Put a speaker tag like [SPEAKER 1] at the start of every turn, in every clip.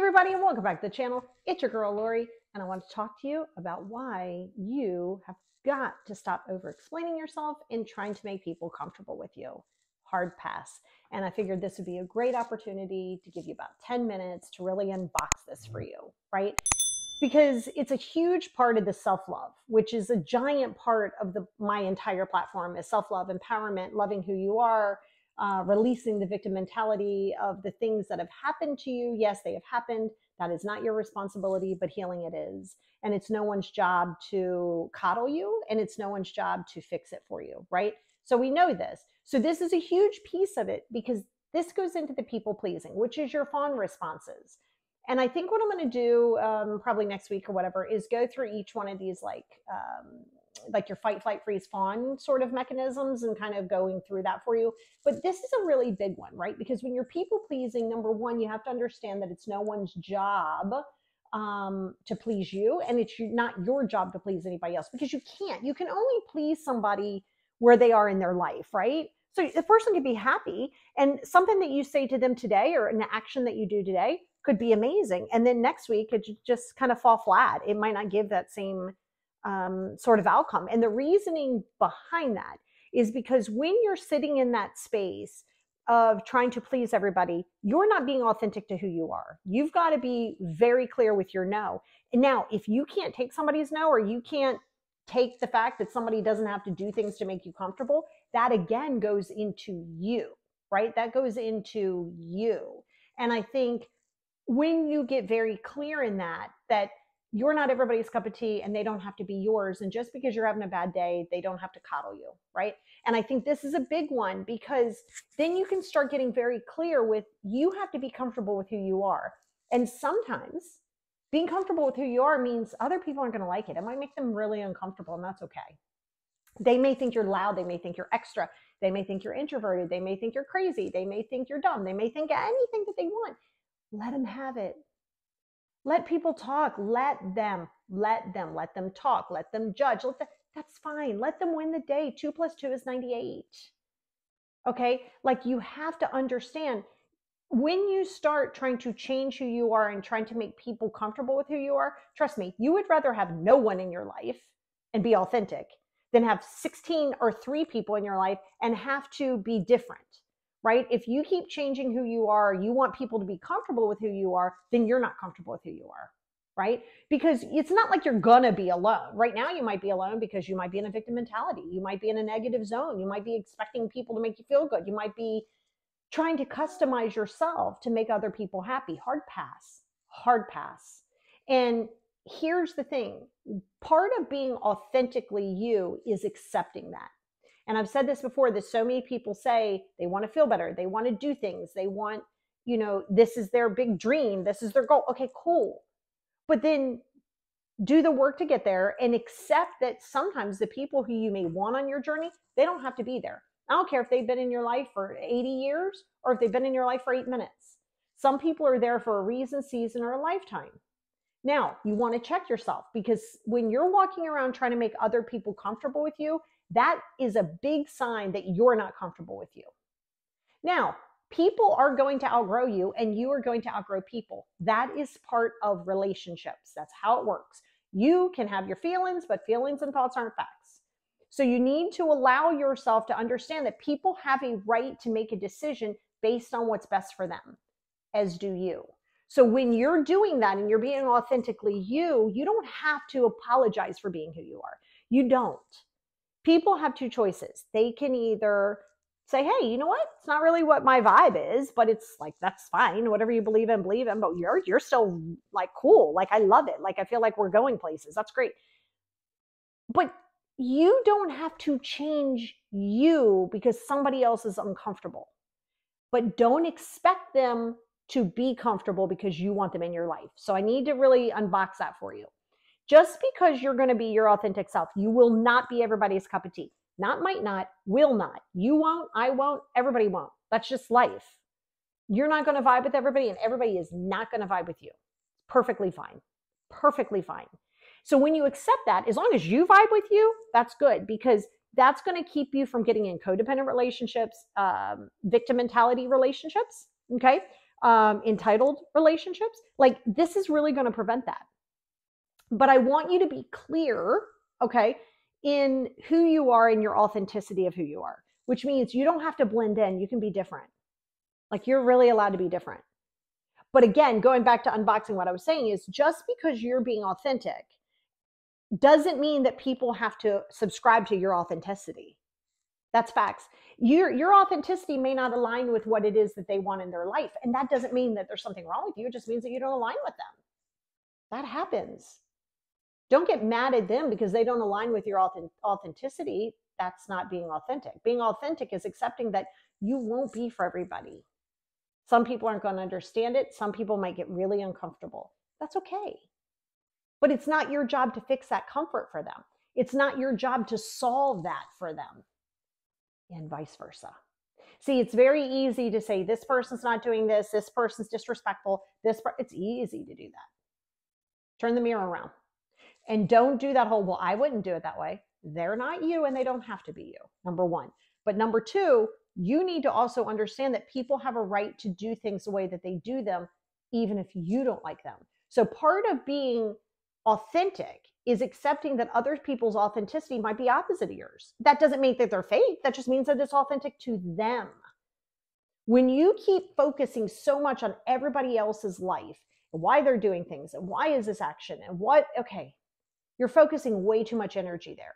[SPEAKER 1] everybody, and welcome back to the channel. It's your girl Lori, and I want to talk to you about why you have got to stop over explaining yourself and trying to make people comfortable with you. Hard pass. And I figured this would be a great opportunity to give you about 10 minutes to really unbox this for you, right? Because it's a huge part of the self-love, which is a giant part of my entire platform, is self-love, empowerment, loving who you are, releasing the victim mentality of the things that have happened to you. Yes, they have happened. That is not your responsibility, but healing it is. And it's no one's job to coddle you, and it's no one's job to fix it for you, right? So we know this. So this is a huge piece of it, because this goes into the people pleasing, which is your fawn responses. And I think what I'm going to do probably next week or whatever is go through each one of these like your fight, flight, freeze, fawn sort of mechanisms and kind of going through that for you. But this is a really big one, right? Because when you're people pleasing, number one, you have to understand that it's no one's job to please you. And it's not your job to please anybody else, because you can't. You can only please somebody where they are in their life, right? So the person could be happy, and something that you say to them today or an action that you do today could be amazing. And then next week, it just kind of fall flat. It might not give that same sort of outcome. And the reasoning behind that is because when you're sitting in that space of trying to please everybody, you're not being authentic to who you are. You've got to be very clear with your no. And now, if you can't take somebody's no, or you can't take the fact that somebody doesn't have to do things to make you comfortable, that again goes into you, right? That goes into you. And I think when you get very clear in that you're not everybody's cup of tea and they don't have to be yours, and just because you're having a bad day, they don't have to coddle you, right? And I think this is a big one, because then you can start getting very clear with, you have to be comfortable with who you are. And sometimes being comfortable with who you are means other people aren't going to like it. It might make them really uncomfortable, and that's okay. They may think you're loud. They may think you're extra. They may think you're introverted. They may think you're crazy. They may think you're dumb. They may think anything that they want. Let them have it. Let people talk. Let them talk. Let them judge. That's fine. Let them win the day. 2 + 2 is 98. Okay? Like, you have to understand, when you start trying to change who you are and trying to make people comfortable with who you are, trust me, you would rather have no one in your life and be authentic than have 16 or 3 people in your life and have to be different. Right? If you keep changing who you are, you want people to be comfortable with who you are, then you're not comfortable with who you are, right? Because it's not like you're gonna be alone. Right now, you might be alone because you might be in a victim mentality. You might be in a negative zone. You might be expecting people to make you feel good. You might be trying to customize yourself to make other people happy. Hard pass, hard pass. And here's the thing. Part of being authentically you is accepting that. And I've said this before, that so many people say they want to feel better. They want to do things. They want, this is their big dream. This is their goal. Okay, cool. But then do the work to get there, and accept that sometimes the people who you may want on your journey, they don't have to be there. I don't care if they've been in your life for 80 years or if they've been in your life for 8 minutes. Some people are there for a reason, season, or a lifetime. Now, you want to check yourself, because when you're walking around trying to make other people comfortable with you, that is a big sign that you're not comfortable with you. Now, people are going to outgrow you, and you are going to outgrow people. That is part of relationships. That's how it works. You can have your feelings, but feelings and thoughts aren't facts. So you need to allow yourself to understand that people have a right to make a decision based on what's best for them, as do you. So when you're doing that and you're being authentically you, you don't have to apologize for being who you are. You don't. People have 2 choices. They can either say, hey, you know what? It's not really what my vibe is, but it's like, that's fine. Whatever you believe in, but you're still like cool. Like, I love it. Like, I feel like we're going places. That's great. But you don't have to change you because somebody else is uncomfortable. But don't expect them to be comfortable because you want them in your life. So I need to really unbox that for you. Just because you're going to be your authentic self, you will not be everybody's cup of tea. Not might not, will not. You won't, I won't, everybody won't. That's just life. You're not going to vibe with everybody, and everybody is not going to vibe with you. Perfectly fine. Perfectly fine. So when you accept that, as long as you vibe with you, that's good, because that's going to keep you from getting in codependent relationships, victim mentality relationships, okay? entitled relationships. Like, this is really going to prevent that. But I want you to be clear, okay, in who you are and your authenticity of who you are, which means you don't have to blend in. You can be different. Like, you're really allowed to be different. But again, going back to unboxing, what I was saying is just because you're being authentic doesn't mean that people have to subscribe to your authenticity. That's facts. Your authenticity may not align with what it is that they want in their life. And that doesn't mean that there's something wrong with you. It just means that you don't align with them. That happens. Don't get mad at them because they don't align with your authenticity. That's not being authentic. Being authentic is accepting that you won't be for everybody. Some people aren't going to understand it. Some people might get really uncomfortable. That's okay. But it's not your job to fix that comfort for them. It's not your job to solve that for them, and vice versa. See, it's very easy to say, this person's not doing this person's disrespectful, it's easy to do that. Turn the mirror around. And don't do that whole, well, I wouldn't do it that way. They're not you and they don't have to be you, number one. But number two, you need to also understand that people have a right to do things the way that they do them, even if you don't like them. So part of being authentic is accepting that other people's authenticity might be opposite of yours. That doesn't mean that they're fake. That just means that it's authentic to them. When you keep focusing so much on everybody else's life and why they're doing things and why is this action and what, okay, you're focusing way too much energy there.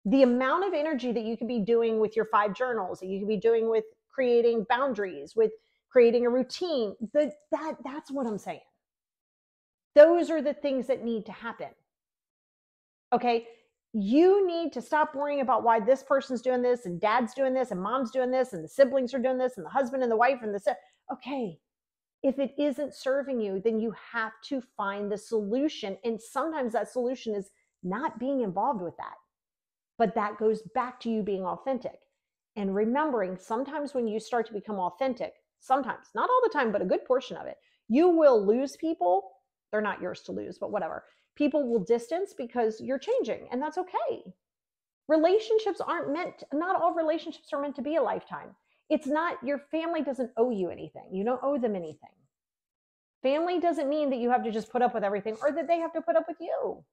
[SPEAKER 1] The amount of energy that you could be doing with your 5 journals, that you could be doing with creating boundaries, with creating a routine, that's what I'm saying. Those are the things that need to happen. Okay, you need to stop worrying about why this person's doing this and dad's doing this and mom's doing this and the siblings are doing this and the husband and the wife and the okay, if it isn't serving you, then you have to find the solution. And sometimes that solution is not being involved with that. But that goes back to you being authentic and remembering sometimes when you start to become authentic, sometimes, not all the time, but a good portion of it, you will lose people. They're not yours to lose, but whatever. People will distance because you're changing, and that's okay. Relationships not all relationships are meant to be a lifetime. It's not, your family doesn't owe you anything. You don't owe them anything. Family doesn't mean that you have to just put up with everything or that they have to put up with you.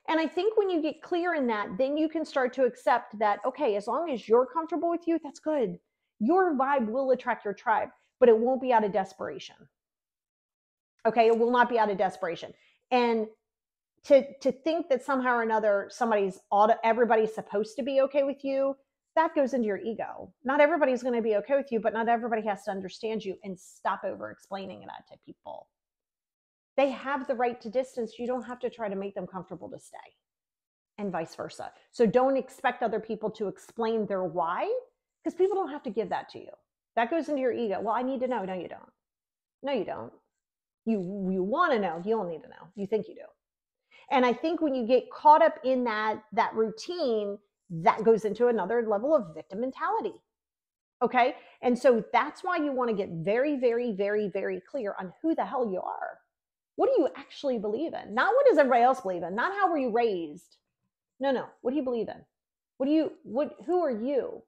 [SPEAKER 1] And I think when you get clear in that, then you can start to accept that, okay, as long as you're comfortable with you, that's good. Your vibe will attract your tribe, but it won't be out of desperation. Okay, it will not be out of desperation. And to think that somehow or another everybody's supposed to be okay with you, that goes into your ego. Not everybody's going to be okay with you, but not everybody has to understand you, and stop over explaining that to people. They have the right to distance. You don't have to try to make them comfortable to stay, and vice versa. So don't expect other people to explain their why, because people don't have to give that to you. That goes into your ego. Well, I need to know. No, you don't. No, you don't. You want to know. You don't need to know. You think you do. And I think when you get caught up in that routine, that goes into another level of victim mentality. Okay. And so that's why you want to get very, very, very, very clear on who the hell you are. What do you actually believe in? Not what does everybody else believe in? Not how were you raised? No. What do you believe in? Who are you?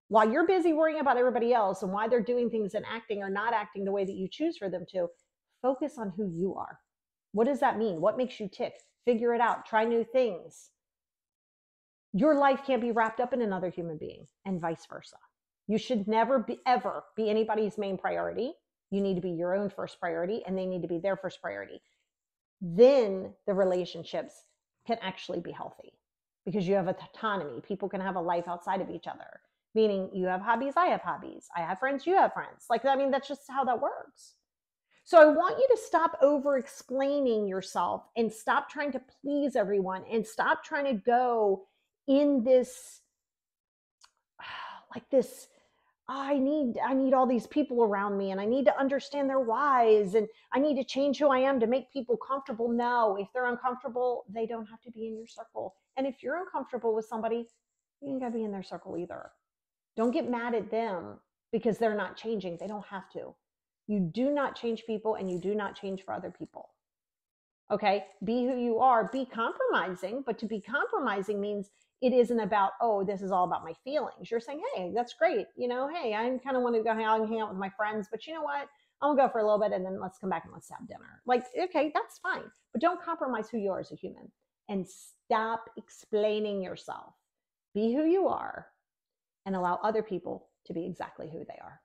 [SPEAKER 1] While you're busy worrying about everybody else and why they're doing things and acting or not acting the way that you choose for them to, focus on who you are. What does that mean? What makes you tick? Figure it out. Try new things. Your life can't be wrapped up in another human being, and vice versa. You should never ever be anybody's main priority. You need to be your own first priority, and they need to be their first priority. Then the relationships can actually be healthy because you have autonomy. People can have a life outside of each other, meaning you have hobbies, I have hobbies. I have friends, you have friends. That's just how that works. So I want you to stop over explaining yourself and stop trying to please everyone and stop trying to go in this, I need all these people around me and I need to understand their whys and I need to change who I am to make people comfortable. No, if they're uncomfortable, they don't have to be in your circle. And if you're uncomfortable with somebody, you ain't gotta be in their circle either. Don't get mad at them because they're not changing. They don't have to. You do not change people and you do not change for other people. Okay. Be who you are, be compromising, but to be compromising means it isn't about, oh, this is all about my feelings. You're saying, hey, that's great. Hey, I kind of want to go hang out with my friends, but you know what? I'll go for a little bit and then let's come back and let's have dinner. Like, okay, that's fine. But don't compromise who you are as a human and stop explaining yourself. Be who you are and allow other people to be exactly who they are.